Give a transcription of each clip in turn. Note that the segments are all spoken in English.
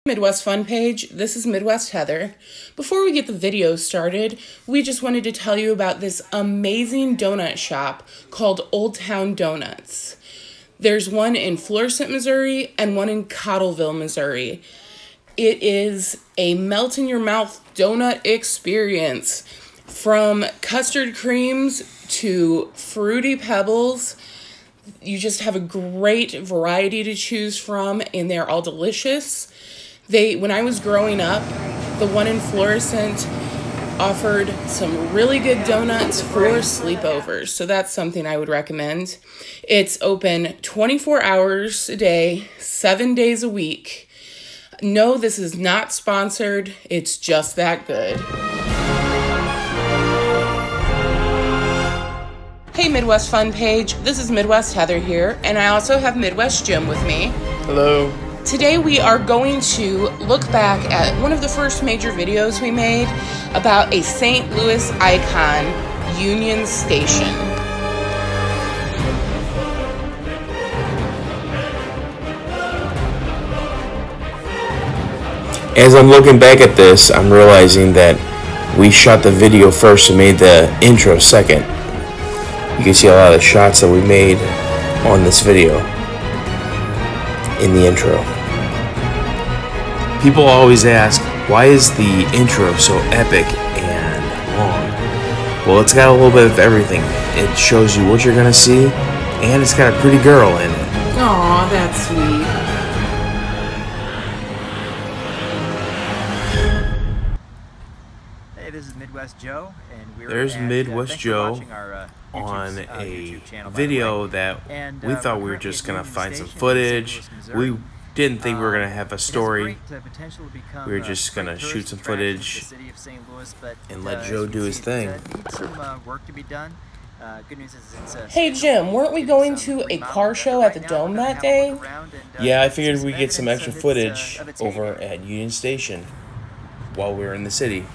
Midwest Fun Page, this is Midwest Heather. Before we get the video started, we just wanted to tell you about this amazing donut shop called Old Town Donuts. There's one in Florissant, Missouri, and one in Cottleville, Missouri. It is a melt-in-your-mouth donut experience. From custard creams to fruity pebbles, you just have a great variety to choose from, and they're all delicious. When I was growing up, the one in Florissant offered some really good donuts for sleepovers, so that's something I would recommend. It's open 24 hours a day, 7 days a week. No, this is not sponsored. It's just that good. Hey Midwest Fun Page, this is Midwest Heather here, and I also have Midwest Jim with me. Hello. Today we are going to look back at one of the first major videos we made about a St. Louis icon, Union Station. As I'm looking back at this, I'm realizing that we shot the video first and made the intro second. You can see a lot of the shots that we made on this video in the intro. People always ask, why is the intro so epic and long? Well, it's got a little bit of everything. It shows you what you're gonna see, and it's got a pretty girl in it. Aw, that's sweet. Hey, this is Midwest Joe, and There's Midwest Joe on a video that we thought we were just going to find some footage. We didn't think we were going to have a story. We were just going to shoot some footage and let Joe do his thing. Hey Jim, weren't we going to a car show at the Dome that day? Yeah, I figured we'd get some extra footage over at Union Station while we were in the city.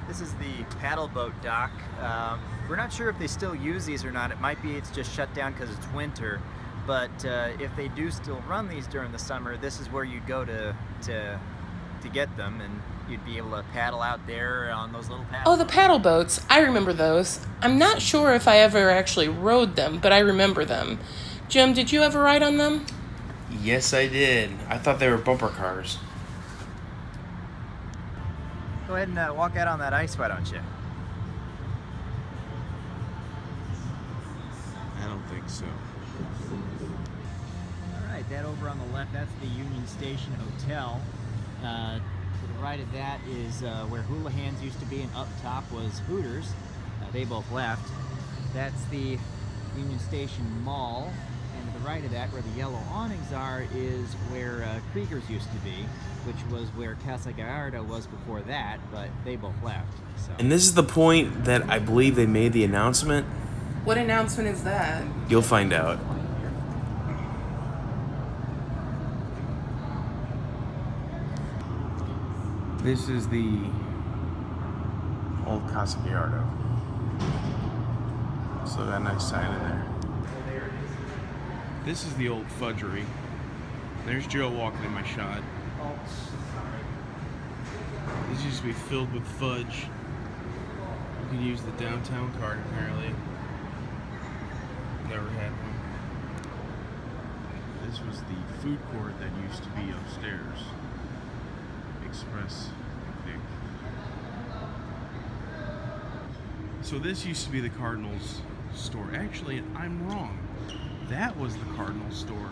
This is the paddle boat dock. We're not sure if they still use these or not. It might be it's just shut down because it's winter. But if they do still run these during the summer, this is where you'd go to get them, and you'd be able to paddle out there on those little paddle Oh, the paddle boats. I remember those. I'm not sure if I ever actually rode them, but I remember them. Jim, did you ever ride on them? Yes, I did. I thought they were bumper cars. Go ahead and walk out on that ice, why don't you? I don't think so. Alright, that over on the left, that's the Union Station Hotel. To the right of that is where Houlihan's used to be, and up top was Hooters. They both left. That's the Union Station Mall. And to the right of that, where the yellow awnings are, is where Krieger's used to be, which was where Casa Gallardo was before that, but they both left. So. And this is the point that I believe they made the announcement. What announcement is that? You'll find out. This is the old Casa Gallardo. Still got a nice sign in there. This is the old fudgery. There's Joe walking in my shot. This used to be filled with fudge. You can use the downtown card apparently. Never had one. This was the food court that used to be upstairs. Express Picnic. So this used to be the Cardinals store. Actually, I'm wrong. That was the Cardinals store.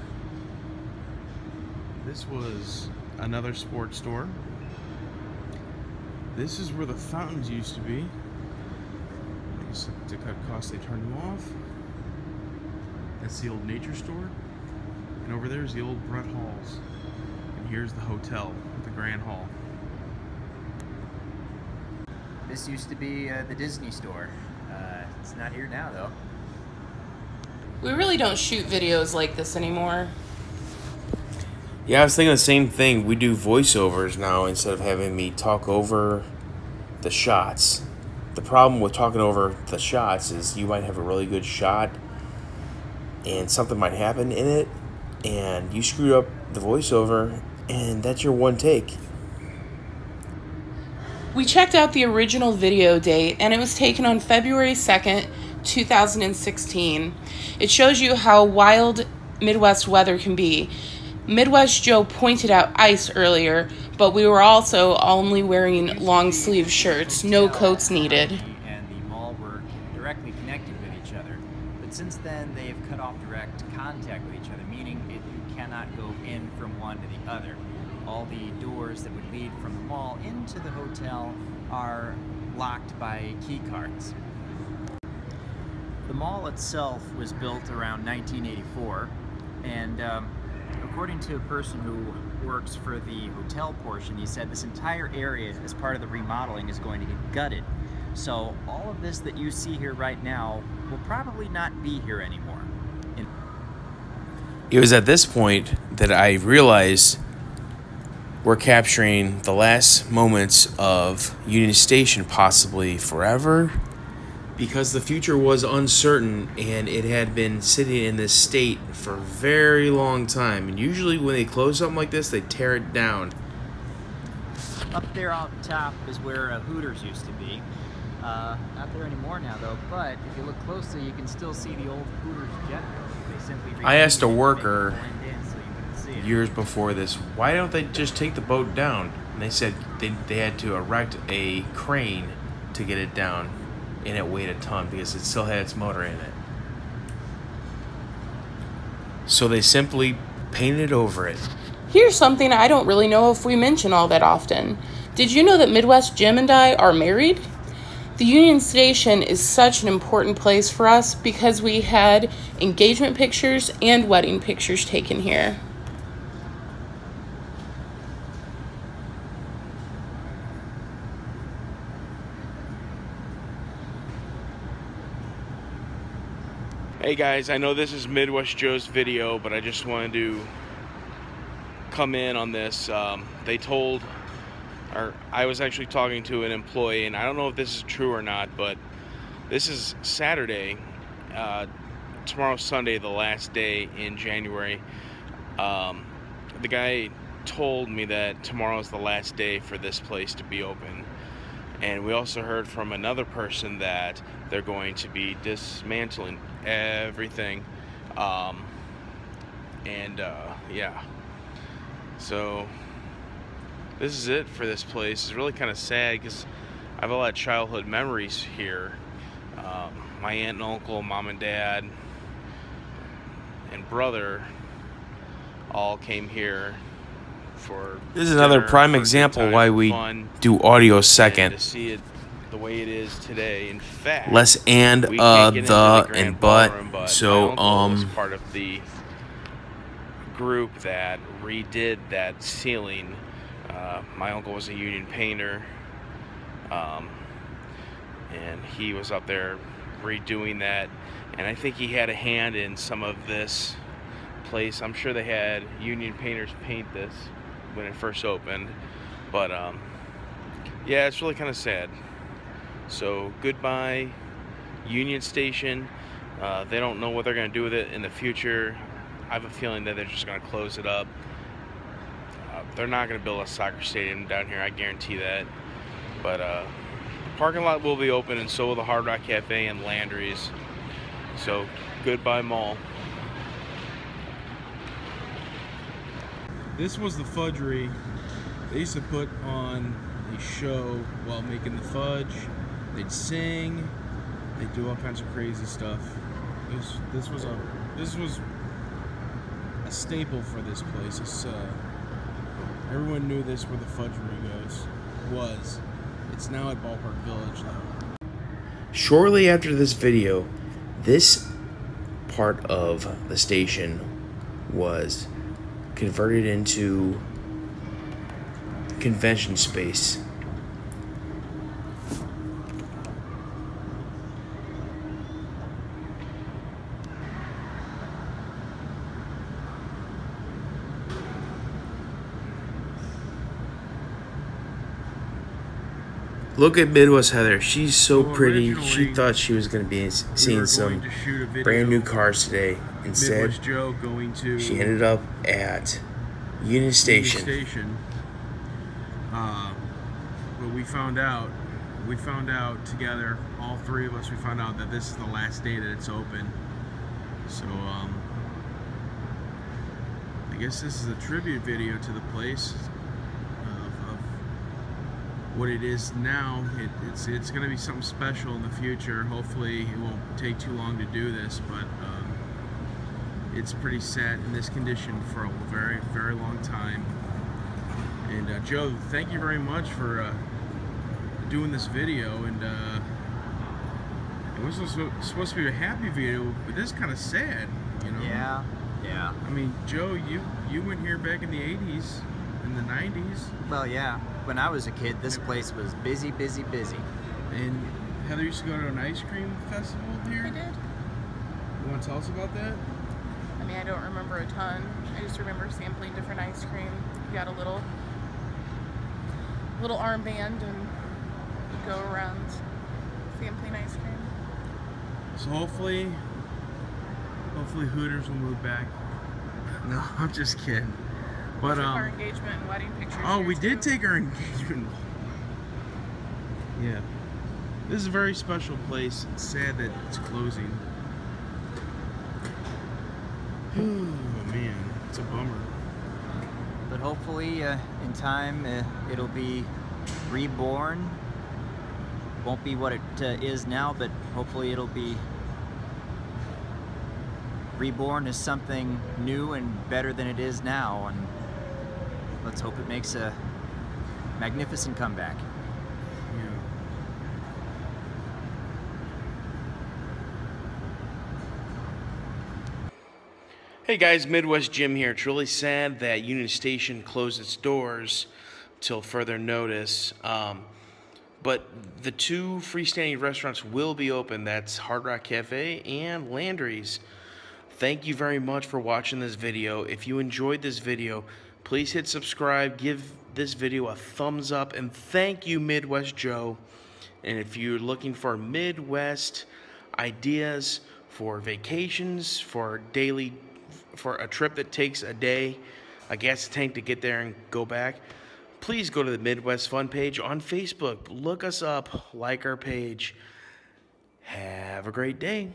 This was another sports store. This is where the fountains used to be. I guess to cut costs, they turned them off. That's the old nature store. And over there is the old Brett Halls. And here's the hotel, the Grand Hall. This used to be the Disney store. It's not here now, though. We really don't shoot videos like this anymore. Yeah, I was thinking the same thing. We do voiceovers now instead of having me talk over the shots. The problem with talking over the shots is you might have a really good shot and something might happen in it, and you screwed up the voiceover, and that's your one take. We checked out the original video date, and it was taken on February 2nd, 2016. It shows you how wild Midwest weather can be. Midwest Joe pointed out ice earlier, but we were also only wearing long sleeve shirts, no coats needed. And the mall were directly connected with each other. But since then, they've cut off direct contact with each other, meaning you cannot go in from one to the other. All the doors that would lead from the mall into the hotel are locked by key cards. The mall itself was built around 1984, and according to a person who works for the hotel portion, he said this entire area, as part of the remodeling, is going to get gutted. So all of this that you see here right now will probably not be here anymore. It was at this point that I realized we're capturing the last moments of Union Station, possibly forever, because the future was uncertain and it had been sitting in this state for a very long time. And usually when they close something like this, they tear it down. Up there out top is where Hooters used to be. Not there anymore now though, but if you look closely you can still see the old Hooters jet boat. They simply I asked a worker so you couldn't see it. years before this, why don't they just take the boat down? And they said they had to erect a crane to get it down, and it weighed a ton because it still had its motor in it. So they simply painted over it. Here's something I don't really know if we mention all that often. Did you know that Midwest Jim and I are married? The Union Station is such an important place for us because we had engagement pictures and wedding pictures taken here. Hey guys, I know this is Midwest Joe's video, but I just wanted to come in on this. I was actually talking to an employee, and I don't know if this is true or not, but this is Saturday. Tomorrow's Sunday, the last day in January. The guy told me that tomorrow's the last day for this place to be open. And we also heard from another person that they're going to be dismantling everything. Yeah. So this is it for this place. It's really kind of sad because I have a lot of childhood memories here. My aunt and uncle, mom and dad, and brother all came here for This is another prime example why we do audio second. to see it the way it is today. In fact, Less and, we can't get into the, grand and but. ballroom, So, my uncle was part of the group that redid that ceiling. My uncle was a union painter, and he was up there redoing that, and I think he had a hand in some of this place. I'm sure they had union painters paint this when it first opened, but yeah, it's really kind of sad. So goodbye Union Station. They don't know what they're going to do with it in the future. I have a feeling that they're just going to close it up. They're not going to build a soccer stadium down here, I guarantee that. But the parking lot will be open, and so will the Hard Rock Cafe and Landry's. So goodbye mall. This was the fudgery. They used to put on a show while making the fudge. They'd sing. They'd do all kinds of crazy stuff. This was a staple for this place. Everyone knew this where the fudgery was. It's now at Ballpark Village though. Shortly after this video, this part of the station was converted into convention space. Look at Midwest Heather. She's so pretty. She thought she was going to be seeing some brand new cars today. Instead, Midwest Joe going to... she ended up at Union Station. But we found out together, all three of us, we found out that this is the last day that it's open. So, I guess this is a tribute video to the place of what it is now. It's going to be something special in the future. Hopefully it won't take too long to do this, but it's pretty sad in this condition for a very, very long time. And Joe, thank you very much for doing this video. And it was supposed to be a happy video, but this is kind of sad, you know? Yeah. I mean, Joe, you went here back in the 80s, in the 90s. Well, yeah. When I was a kid, this place was busy. And Heather used to go to an ice cream festival here. I did. You want to tell us about that? I mean, I don't remember a ton. I just remember sampling different ice cream. You got a little armband and go around sampling ice cream. So hopefully Hooters will move back. No, I'm just kidding. But took our engagement and wedding pictures. oh, here we did too. take our engagement. Yeah, this is a very special place. It's sad that it's closing. Oh man, it's a bummer. But hopefully, in time, it'll be reborn. Won't be what it is now, but hopefully it'll be reborn as something new and better than it is now. And let's hope it makes a magnificent comeback. Yeah. Hey guys, Midwest Jim here. It's really sad that Union Station closed its doors till further notice. But the two freestanding restaurants will be open. That's Hard Rock Cafe and Landry's. Thank you very much for watching this video. If you enjoyed this video, please hit subscribe, give this video a thumbs up, and thank you, Midwest Joe. And if you're looking for Midwest ideas for vacations, for a trip that takes a day, a gas tank to get there and go back, please go to the Midwest Fun page on Facebook. Look us up, like our page. Have a great day.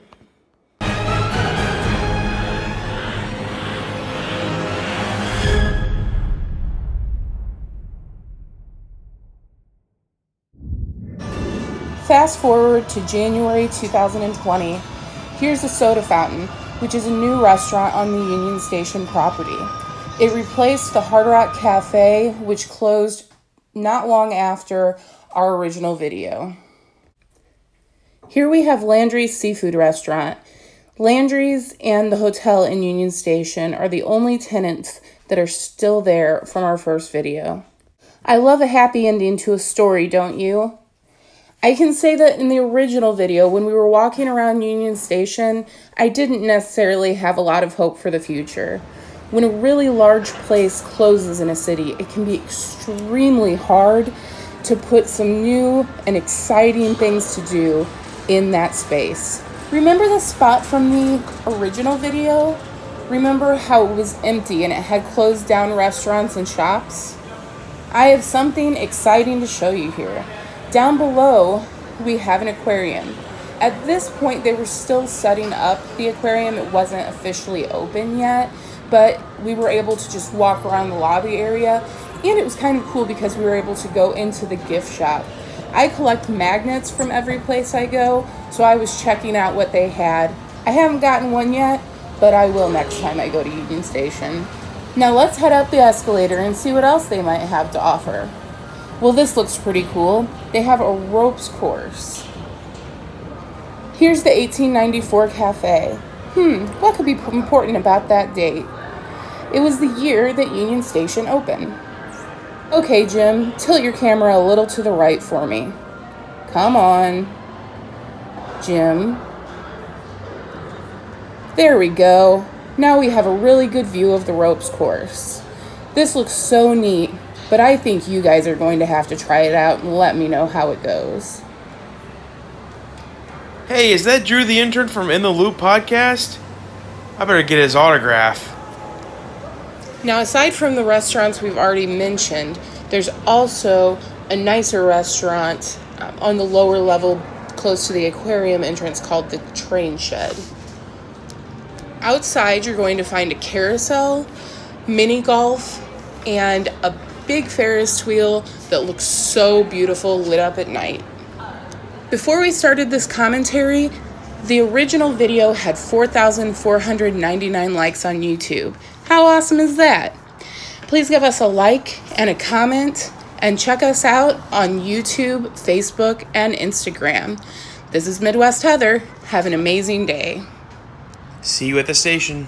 Fast forward to January 2020. Here's the Soda Fountain, which is a new restaurant on the Union Station property. It replaced the Hard Rock Cafe, which closed not long after our original video. Here we have Landry's Seafood Restaurant. Landry's and the hotel in Union Station are the only tenants that are still there from our first video. I love a happy ending to a story, don't you? I can say that in the original video, when we were walking around Union Station, I didn't necessarily have a lot of hope for the future. When a really large place closes in a city, it can be extremely hard to put some new and exciting things to do in that space. Remember the spot from the original video? Remember how it was empty and it had closed down restaurants and shops? I have something exciting to show you here. Down below, we have an aquarium. At this point, they were still setting up the aquarium. It wasn't officially open yet, but we were able to just walk around the lobby area, and it was kind of cool because we were able to go into the gift shop. I collect magnets from every place I go, so I was checking out what they had. I haven't gotten one yet, but I will next time I go to Union Station. Now let's head up the escalator and see what else they might have to offer. Well, this looks pretty cool. They have a ropes course. Here's the 1894 cafe. What could be important about that date? It was the year that Union Station opened. Okay, Jim, tilt your camera a little to the right for me. Come on. Jim. There we go. Now we have a really good view of the ropes course. This looks so neat, but I think you guys are going to have to try it out and let me know how it goes. Hey, is that Drew the intern from In the Loop podcast? I better get his autograph. Now, aside from the restaurants we've already mentioned, there's also a nicer restaurant on the lower level close to the aquarium entrance called the Train Shed. Outside, you're going to find a carousel, mini golf, and a big Ferris wheel that looks so beautiful lit up at night. Before we started this commentary, the original video had 4,499 likes on YouTube. How awesome is that? Please give us a like and a comment, and check us out on YouTube, Facebook, and Instagram. This is Midwest Heather. Have an amazing day. See you at the station.